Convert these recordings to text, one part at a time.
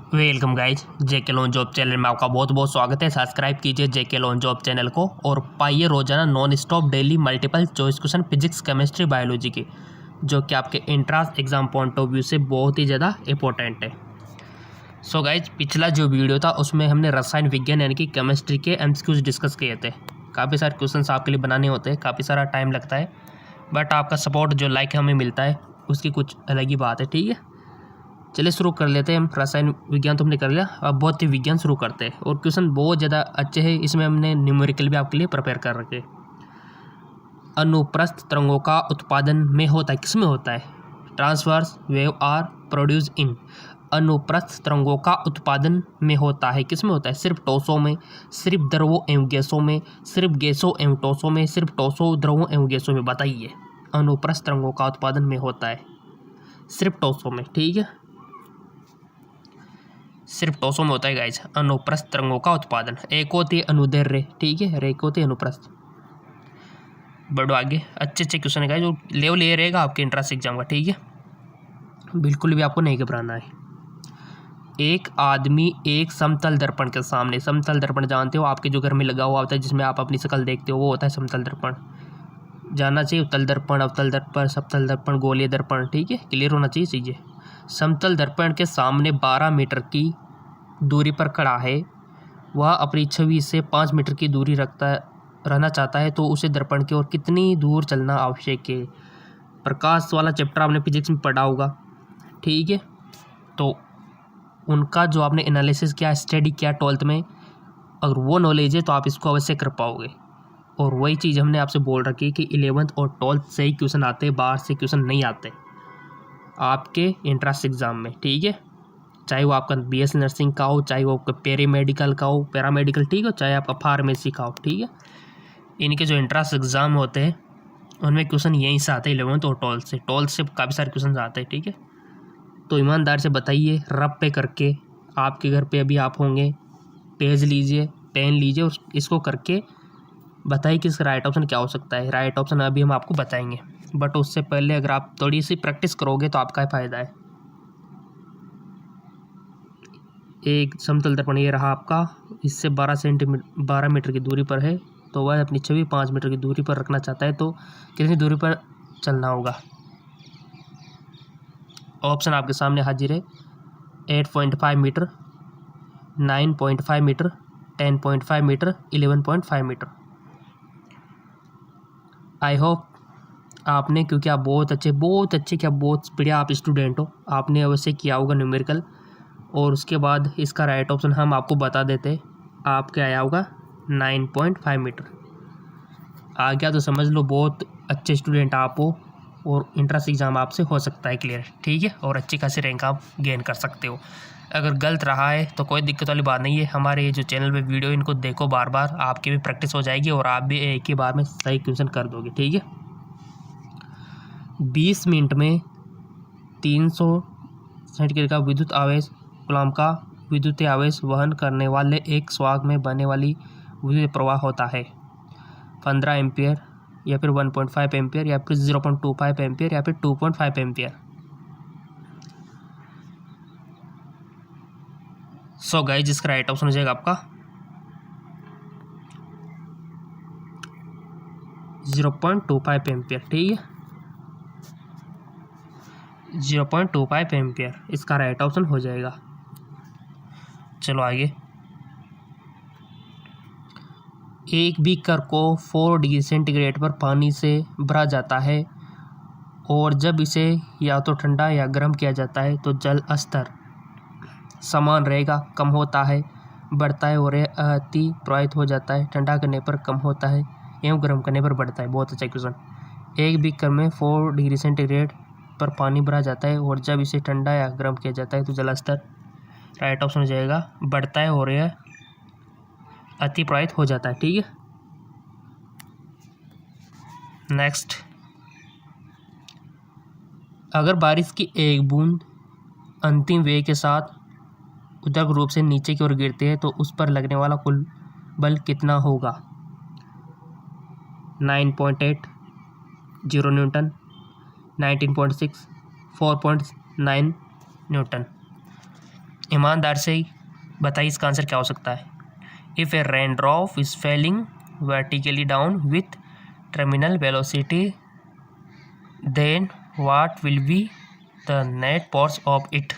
Welcome guys, जेके loan job channel में आपका बहुत बहुत स्वागत है। सब्सक्राइब कीजिए जेके लोन जॉब चैनल को और पाइए रोजाना non stop daily multiple choice question physics chemistry biology के, जो कि आपके entrance exam point of view से बहुत ही ज़्यादा इंपॉर्टेंट है। सो गाइज, पिछला जो वीडियो था उसमें हमने रसायन विज्ञान यानी कि केमिस्ट्री के एमसीक्यूज डिस्कस किए थे। काफ़ी सारे क्वेश्चन आपके लिए बनाने होते हैं, काफ़ी सारा टाइम लगता है, बट आपका सपोर्ट जो लाइक हमें मिलता है उसकी कुछ अलग ही बात है। ठीक है, चलिए शुरू कर लेते हैं। हम रसायन विज्ञान तो हमने कर लिया, अब भौतिक विज्ञान शुरू करते हैं। और क्वेश्चन बहुत ज़्यादा अच्छे हैं, इसमें हमने न्यूमेरिकल भी आपके लिए प्रिपेयर कर रखे। अनुप्रस्थ तरंगों का उत्पादन में होता है, किस में होता है? Transverse wave are produce in. अनुप्रस्थ तरंगों का उत्पादन में होता है, किस में होता है? सिर्फ ठोसों में, सिर्फ द्रवों एवं गैसों में, सिर्फ गैसों एवं ठोसों में, सिर्फ ठोसों द्रवों एवं गैसों में? बताइए, अनुप्रस्थ तरंगों का उत्पादन में होता है सिर्फ ठोसों में। ठीक है, सिर्फ ठोसों में होता है गाइज अनुप्रस्थ तरंगों का उत्पादन। एक होती है अनुदैर्घ्य रे, ठीक है, एक होती है अनुप्रस्थ। बढ़ो आगे, अच्छे अच्छे क्वेश्चन है गाइज, जो लेवल ये रहेगा आपके एंट्रेंस एग्जाम का। ठीक है, बिल्कुल भी आपको नहीं घबराना है। एक आदमी एक समतल दर्पण के सामने, समतल दर्पण जानते हो, आपके जो घर में लगा हुआ होता है जिसमें आप अपनी शक्ल देखते हो, वो होता है समतल दर्पण। जानना चाहिए उत्तल दर्पण, अवतल दर्पण, समतल दर्पण, गोलीय दर्पण। ठीक है, क्लियर होना चाहिए चीज़ें। समतल दर्पण के सामने 12 मीटर की दूरी पर खड़ा है, वह अपनी छवि से 5 मीटर की दूरी रहना चाहता है, तो उसे दर्पण की ओर कितनी दूर चलना आवश्यक है? प्रकाश वाला चैप्टर आपने फिजिक्स में पढ़ा होगा। ठीक है, तो उनका जो आपने एनालिसिस किया, स्टडी किया 12th में, अगर वो नॉलेज है तो आप इसको अवश्य कर पाओगे। और वही चीज़ हमने आपसे बोल रखी कि 11th और 12th से ही क्वेश्चन आते हैं, बाहर से क्वेश्चन नहीं आते आपके एंट्रेंस एग्जाम में। ठीक है, चाहे वो आपका बीएससी नर्सिंग का हो, चाहे वो आपका पैरामेडिकल का हो, पैरामेडिकल ठीक हो, चाहे आपका फार्मेसी का हो। ठीक है, इनके जो एंट्रेंस एग्जाम होते हैं उनमें क्वेश्चन यहीं से आते हैं 11th और 12th से काफ़ी सारे क्वेश्चन आते हैं। ठीक है, तो ईमानदार से बताइए, रब पे करके, आपके घर पे अभी आप होंगे, पेज लीजिए, पेन लीजिए और इसको करके बताइए कि इसका राइट ऑप्शन क्या हो सकता है। राइट ऑप्शन अभी हम आपको बताएंगे, बट उससे पहले अगर आप थोड़ी सी प्रैक्टिस करोगे तो आपका फ़ायदा है। एक समतल दर्पण ये रहा आपका, इससे 12 मीटर की दूरी पर है, तो वह अपनी छवि 5 मीटर की दूरी पर रखना चाहता है, तो कितनी दूरी पर चलना होगा? ऑप्शन आपके सामने हाजिर है। 8.5 metre, 9.5 metre, 10.5 metre, 11.5 metre. I hope आपने, क्योंकि आप बहुत अच्छे क्या बहुत बढ़िया आप स्टूडेंट हो, आपने अवश्य किया होगा न्यूमेरिकल। और उसके बाद इसका राइट ऑप्शन हम आपको बता देते, आपके आया होगा 9.5 मीटर। आ गया तो समझ लो बहुत अच्छे स्टूडेंट आप हो और इंट्रेंस एग्ज़ाम आपसे हो सकता है क्लियर। ठीक है, और अच्छी खासी रैंक आप गेन कर सकते हो। अगर गलत रहा है तो कोई दिक्कत वाली बात नहीं है, हमारे ये जो चैनल पे वीडियो इनको देखो बार बार, आपकी भी प्रैक्टिस हो जाएगी और आप भी एक ही बार में सही क्वेश्चन कर दोगे। ठीक है, 20 मिनट में 300 सेंटीग्रेड का विद्युत आवेश कूलम्ब का विद्युत आवेश वहन करने वाले एक स्वाग में बहने वाली विद्युत प्रवाह होता है 15 एम्पियर, या फिर 1.5 एम्पियर, या फिर 0.25 एम्पियर, या फिर 2.5 एम्पियर। सो गाइस, जिसका राइट ऑप्शन हो जाएगा आपका 0.25 एम्पियर। ठीक है, 0.25 एम्पियर इसका राइट ऑप्शन हो जाएगा। चलो आगे, एक बीकर को 4 डिग्री सेंटीग्रेड पर पानी से भरा जाता है, और जब इसे या तो ठंडा या गर्म किया जाता है तो जल स्तर समान रहेगा, कम होता है, बढ़ता है और अति प्रवाहित हो जाता है, ठंडा करने पर कम होता है एवं गर्म करने पर बढ़ता है। बहुत अच्छा क्वेश्चन। एक बीकर में 4 डिग्री सेंटीग्रेड पर पानी भरा जाता है, और जब इसे ठंडा या गर्म किया जाता है तो जल स्तर, राइट ऑप्शन हो जाएगा, बढ़ता है और यह अति प्रवाहित हो जाता है। ठीक है, नेक्स्ट, अगर बारिश की एक बूंद अंतिम वेग के साथ उदक रूप से नीचे की ओर गिरती है तो उस पर लगने वाला कुल बल कितना होगा? 9.8, 0 न्यूटन, 19.6, 4.9 न्यूटन। ईमानदार से बताइए इसका आंसर क्या हो सकता है। If a rain drop is falling vertically down with terminal velocity then what will be the net force of it.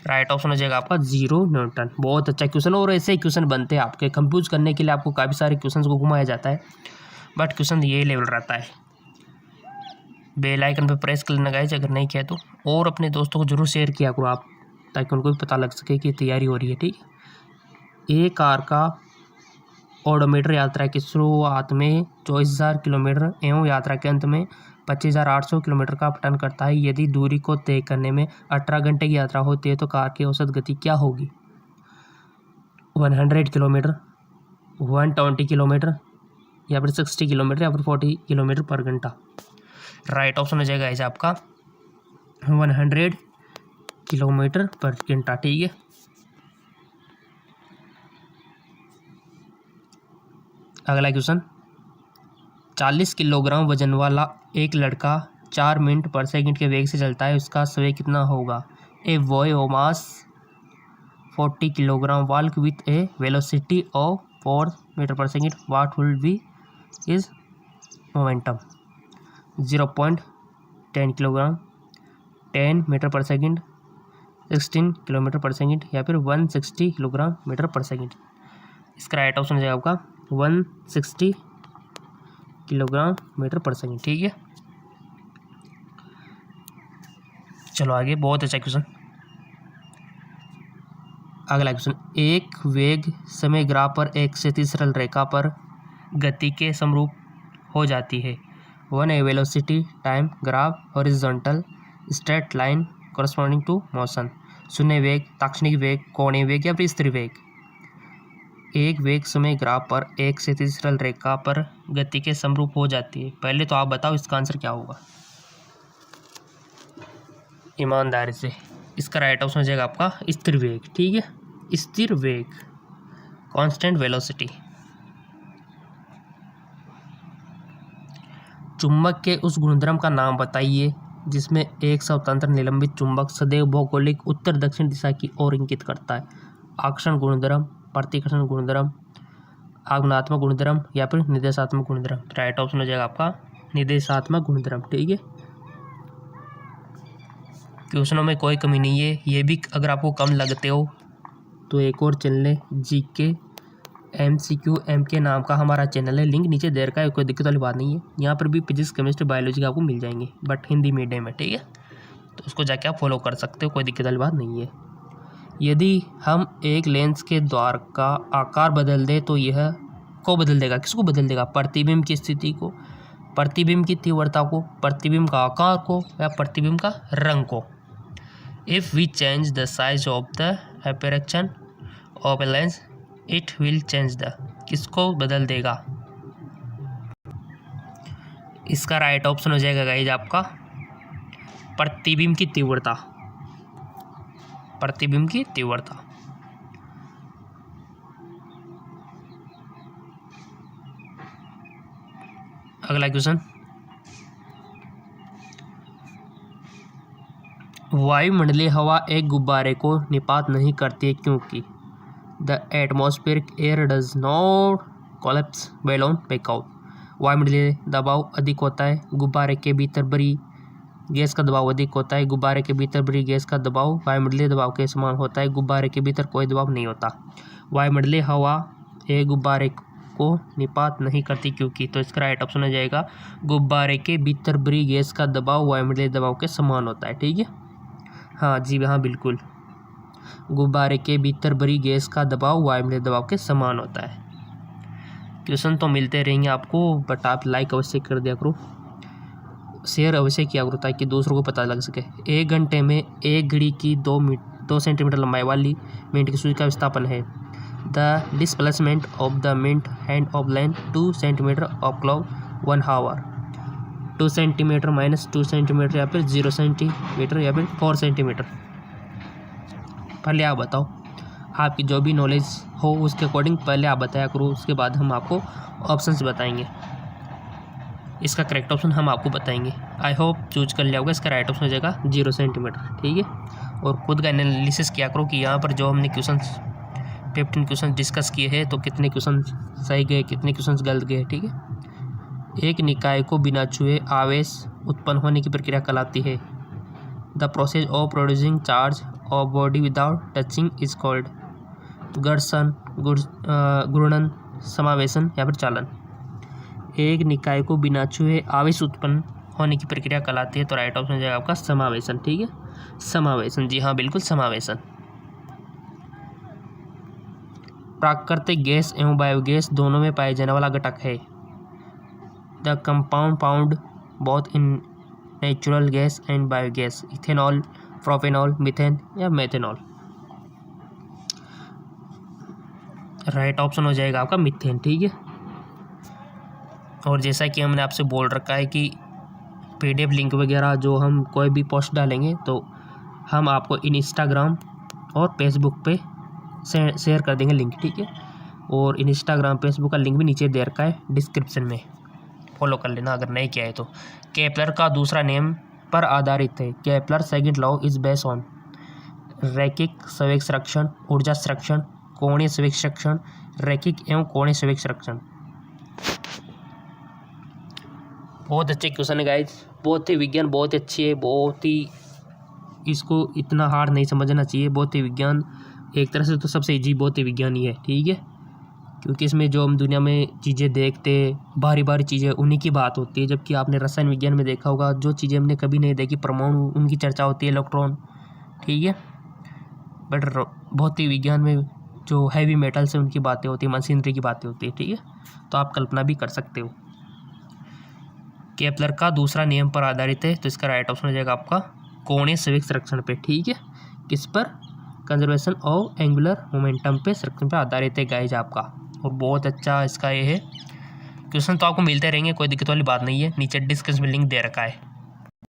Right option हो जाएगा आपका 0 न्यूटन। बहुत अच्छा क्वेश्चन, और ऐसे ही क्वेश्चन बनते हैं आपके कंफ्यूज करने के लिए, आपको काफ़ी सारे क्वेश्चन को घुमाया जाता है, बट क्वेश्चन ये लेवल रहता है। बेल आइकन पे प्रेस कर लेना गाइस अगर नहीं किया तो, और अपने दोस्तों को जरूर शेयर किया करो आप, ताकि उनको भी पता लग सके कि तैयारी हो रही है। ठीक है, एक कार का ओडोमीटर यात्रा की शुरुआत में 24,000 किलोमीटर एवं यात्रा के अंत में 25,800 किलोमीटर का पठन करता है। यदि दूरी को तय करने में 18 घंटे की यात्रा होती है तो कार की औसत गति क्या होगी। 100 किलोमीटर, 120 किलोमीटर, या फिर 60 किलोमीटर, या फिर 40 किलोमीटर पर घंटा। राइट ऑप्शन हो जाएगा ऐसे आपका 100 किलोमीटर पर घंटा। ठीक है, अगला क्वेश्चन, 40 किलोग्राम वजन वाला एक लड़का 4 मिनट पर सेकंड के वेग से चलता है, उसका समय कितना होगा। A boy of mass 40 kilogram walk with a velocity of 4 metre per second, what will be is momentum. 0.10 kilogram, 10 metre per second, 16 kilometre per second, या फिर 160 किलोग्राम मीटर पर सेकंड। इसका राइट ऑप्शन हो जाएगा आपका 160 kilogram metre per second. ठीक है, चलो आगे, बहुत अच्छा क्वेश्चन। अगला क्वेश्चन, एक वेग समय ग्राफ पर एक क्षैतिज सरल रेखा पर गति के समरूप हो जाती है। One a velocity time graph horizontal straight line corresponding to motion. शून्य वेग, ताक्षणिक वेग, कोणीय वेग, या फिर स्थिर वेग। एक वेग समय ग्राफ पर एक क्षैतिज सरल रेखा पर गति के समरूप हो जाती है। पहले तो आप बताओ इसका आंसर क्या होगा ईमानदारी से। इसका राइट ऑप्शन हो जाएगा आपका स्थिर वेग। ठीक है, स्थिर वेग, कांस्टेंट वेलोसिटी। चुंबक के उस गुणधर्म का नाम बताइए जिसमें एक स्वतंत्र निलंबित चुंबक सदैव भौगोलिक उत्तर दक्षिण दिशा की ओर इंगित करता है। आकर्षण गुणधर्म, प्रतिकर्षण गुणधर्म, आगमनात्मक गुणधर्म, या फिर निर्देशात्मक गुणधर्म। राइट ऑप्शन हो जाएगा आपका निर्देशात्मक गुणधर्म। ठीक है, क्वेश्चनों में कोई कमी नहीं है, ये भी अगर आपको कम लगते हो तो एक और चैनल GK MCQ MK नाम का हमारा चैनल है, लिंक नीचे दे रखा है, कोई दिक्कत वाली बात नहीं है। यहाँ पर भी फिजिक्स, केमिस्ट्री, बायोलॉजी आपको मिल जाएंगे, बट हिंदी मीडियम में। ठीक है, तो उसको जाके आप फॉलो कर सकते हो, कोई दिक्कत वाली बात नहीं है। यदि हम एक लेंस के द्वार का आकार बदल दें तो यह को बदल देगा, किसको बदल देगा। प्रतिबिंब की स्थिति को, प्रतिबिंब की तीव्रता को, प्रतिबिंब का आकार को, या प्रतिबिंब का रंग को। If we change the size of the aperture of a lens it will change the, किसको बदल देगा। इसका राइट ऑप्शन हो जाएगा गाइज आपका प्रतिबिंब की तीव्रता, प्रतिबिंब की तीव्रता। अगला क्वेश्चन, वायुमंडलीय हवा एक गुब्बारे को निपात नहीं करती है क्योंकि the atmospheric air does not collapse balloon back out. वायुमंडलीय दबाव अधिक होता है, गुब्बारे के भीतर भरी गैस का दबाव अधिक होता है। गुब्बारे के भीतर भरी गैस का दबाव वायुमंडलीय दबाव के समान होता है, गुब्बारे के भीतर कोई दबाव नहीं होता। वायुमंडलीय हवा एक गुब्बारे को निपात नहीं करती क्योंकि, तो इसका राइट ऑप्शन हो जाएगा गुब्बारे के भीतर भरी गैस का दबाव वायुमंडलीय दबाव के समान होता है। ठीक है, हाँ जी हाँ बिल्कुल, गुब्बारे के भीतर भरी गैस का दबाव वायुमंडलीय दबाव के समान होता है। क्वेश्चन तो मिलते रहेंगे आपको, बट आप लाइक अवश्य कर दिया करो, शेयर अवश्य किया करो ताकि दूसरों को पता लग सके। एक घंटे में एक घड़ी की 2 सेंटीमीटर लंबाई वाली मिनट की सुई का विस्थापन है। The displacement of the minute hand of length 2 centimetre of clock 1 hour. 2 centimetre minus 2 centimetre, या फिर 0 सेंटीमीटर, या फिर 4 सेंटीमीटर। पहले आप बताओ, आपकी जो भी नॉलेज हो उसके अकॉर्डिंग पहले आप बताया करो, उसके बाद हम आपको ऑप्शंस बताएंगे। इसका करेक्ट ऑप्शन हम आपको बताएंगे। आई होप चूज कर लिया होगा। इसका राइट ऑप्शन हो जाएगा 0 सेंटीमीटर। ठीक है, और खुद का एनालिसिस किया करो कि यहाँ पर जो हमने क्वेश्चन 15 क्वेश्चन डिस्कस किए हैं तो कितने क्वेश्चन सही गए, कितने क्वेश्चन गलत गए, ठीक है। एक निकाय को बिना छुए आवेश उत्पन्न होने की प्रक्रिया कहलाती है। The process of producing charge of body without touching is called घर्षण, घूर्णन, समावेशन या फिर चालन। एक निकाय को बिना छुए आवेश उत्पन्न होने की प्रक्रिया कहलाती है, तो राइट ऑप्शन हो जाएगा आपका समावेशन, ठीक है। समावेशन, जी हाँ बिल्कुल समावेशन। प्राकृतिक गैस एवं बायोगैस दोनों में पाए जाने वाला घटक है। The compound found both in natural gas and biogas, ethanol, propanol, methane या मेथेनॉल। राइट ऑप्शन हो जाएगा आपका मीथेन, ठीक है। और जैसा कि हमने आपसे बोल रखा है कि PDF लिंक वगैरह जो हम कोई भी पोस्ट डालेंगे तो हम आपको इंस्टाग्राम और फेसबुक पे शेयर कर देंगे लिंक, ठीक है। और इंस्टाग्राम फेसबुक का लिंक भी नीचे दे रखा है डिस्क्रिप्शन में, फॉलो कर लेना अगर नहीं किया है तो। केपलर का दूसरा नियम पर आधारित है। Kepler second law is based on रैखिक संवेग संरक्षण, ऊर्जा संरक्षण, कोणीय संवेग संरक्षण, रैखिक एवं कोणीय संवेग संरक्षण। बहुत अच्छे क्वेश्चन है गाइज, बहुत ही विज्ञान बहुत ही अच्छी है, बहुत ही इसको इतना हार्ड नहीं समझना चाहिए। बहुत ही विज्ञान एक तरह से तो सबसे इजी बहुत ही विज्ञान ही है, ठीक है। क्योंकि इसमें जो हम दुनिया में चीज़ें देखते हैं भारी भारी चीज़ें उन्हीं की बात होती है। जबकि आपने रसायन विज्ञान में देखा होगा जो चीज़ें हमने कभी नहीं देखी, परमाणु उनकी चर्चा होती है, इलेक्ट्रॉन, ठीक है। बट बहुत ही विज्ञान में जो हैवी मेटल से उनकी बातें होती है, मशीनरी की बातें होती है, ठीक है। तो आप कल्पना भी कर सकते हो। केपलर का दूसरा नियम पर आधारित है, तो इसका राइट ऑप्शन हो जाएगा आपका कोणीय संवेग संरक्षण पे, ठीक है। किस पर? कंजर्वेशन ऑफ एंगुलर मोमेंटम पे, संरक्षण पे आधारित है गाइज आपका। और बहुत अच्छा इसका ये है। क्वेश्चन तो आपको मिलते रहेंगे, कोई दिक्कत वाली बात नहीं है। नीचे डिस्क्रिप्शन में लिंक दे रखा है।